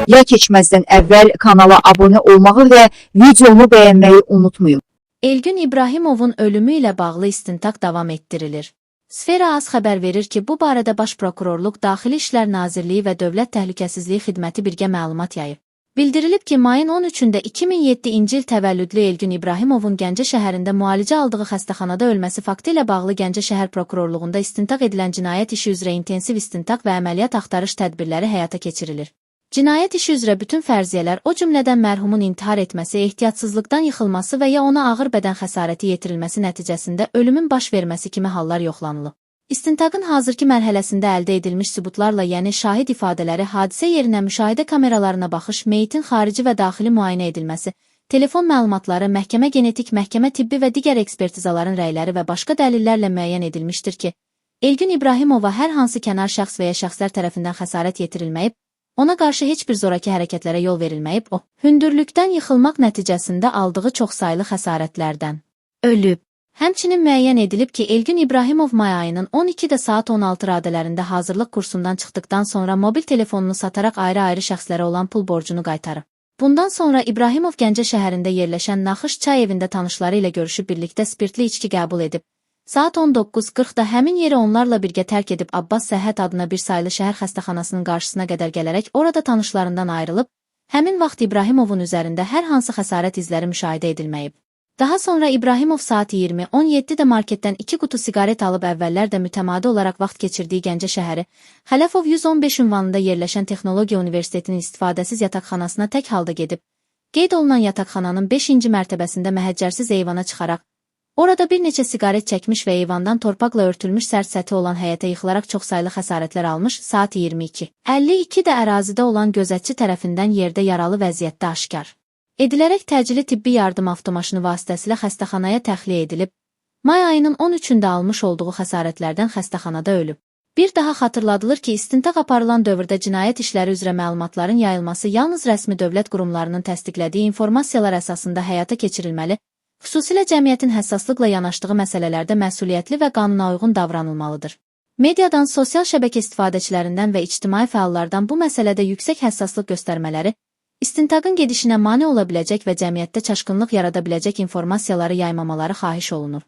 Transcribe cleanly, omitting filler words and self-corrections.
Ya keçməzdən əvvəl kanala abunə olmağı və videomu bəyənməyi unutmayın. Elgün İbrahimovun ölümü ilə bağlı istintaq davam etdirilir. Sfera AS xəbər verir ki, bu barədə Baş Prokurorluq, Daxili İşlər Nazirliyi və Dövlət Təhlükəsizliyi Xidməti birgə məlumat yayıb. Bildirilib ki, mayın 13-də 2007-ci il təvəllüdlü Elgün İbrahimovun Gəncə şəhərində müalicə aldığı xəstəxanada ölməsi faktı ilə bağlı Gəncə şəhər prokurorluğunda istintaq edilən cinayət işi üzrə intensiv istintaq və əməliyyat axtarış tədbirləri həyata keçirilir. Cinayət işi üzrə bütün fərziyyələr, o cümlədən mərhumun intihar etməsi, ehtiyatsızlıqdan yıxılması və ya ona ağır bədən xəsarəti yetirilməsi nəticəsində ölümün baş verməsi kimi hallar yoxlanılıb. İstintaqın hazırki mərhələsində əldə edilmiş sübutlarla, yəni şahid ifadələri, hadisə yerinə, müşahidə kameralarına baxış, meyitin xarici və daxili müayinə edilməsi, telefon məlumatları, məhkəmə genetik, məhkəmə tibbi və digər ekspertizaların rəyləri və başqa dəlillərlə müəyyən edilmişdir ki, Elgün İbrahimova hər hansı kənar şəxs və ya şəxslər tərəfindən xəsarət yetirilməyib, ona qarşı heç bir zoraki hərəkətlərə yol verilməyib, o, hündürlükdən yıxılmaq nəticəsində aldığı çoxsaylı xəsarətlərdən ölüb. Həmçinin müəyyən edilib ki, Elgün İbrahimov may ayının 12-də saat 16 radələrində hazırlıq kursundan çıxdıqdan sonra mobil telefonunu sataraq ayrı-ayrı şəxslərə olan pul borcunu qaytarıb. Bundan sonra İbrahimov Gəncə şəhərində yerləşən Naxış çay evində tanışları ilə görüşüb birlikdə spirtli içki qəbul edib. Saat 19:40-da həmin yeri onlarla birgə tərk edib Abbas Səhhət adına bir saylı şəhər xəstəxanasının qarşısına qədər gələrək orada tanışlarından ayrılıb, həmin vaxt İbrahimovun üzərində hər hansı xəsarət izləri müşahidə edilməyib. Daha sonra İbrahimov saat 20:17-də marketdən 2 qutu siqaret alıb əvvəllər də mütəmadi olaraq vaxt keçirdiyi Gəncə şəhəri, Xələfov 115 ünvanında yerləşən Texnologiya Universitetinin istifadəsiz yataqxanasına tək halda gedib, qeyd olunan yataqxananın 5-ci mərtəbəsində məhəccərsiz eyvana çıxaraq, orada bir neçə siqaret çəkmiş və eyvandan torpaqla örtülmüş sərt səthi olan həyətə yıxılaraq çoxsaylı xəsarətlər almış. Saat 22:52-də ərazidə olan gözətçi tərəfindən yerdə yaralı vəziyyətdə aşkar edilərək təcili tibbi yardım avtomaşını vasitəsilə xəstəxanaya təxliyə edilib, may ayının 13-də almış olduğu xəsarətlərdən xəstəxanada ölüb. Bir daha xatırladılır ki, istintaq aparılan dövrdə cinayət işləri üzrə məlumatların yayılması yalnız rəsmi dövlət qurumlarının təsdiqlədiyi informasiyalar əsasında həyata keçirilməli, xüsusilə cəmiyyətin həssaslıqla yanaşdığı məsələlərdə məsuliyyətli və qanuna uyğun davranılmalıdır. Mediadan, sosial şəbəkə istifadəçilərindən və ictimai fəallardan bu məsələdə yüksək həssaslıq göstərmələri, istintaqın gedişinə mane ola biləcək və cəmiyyətdə çaşqınlıq yarada biləcək informasiyaları yaymamaları xahiş olunur.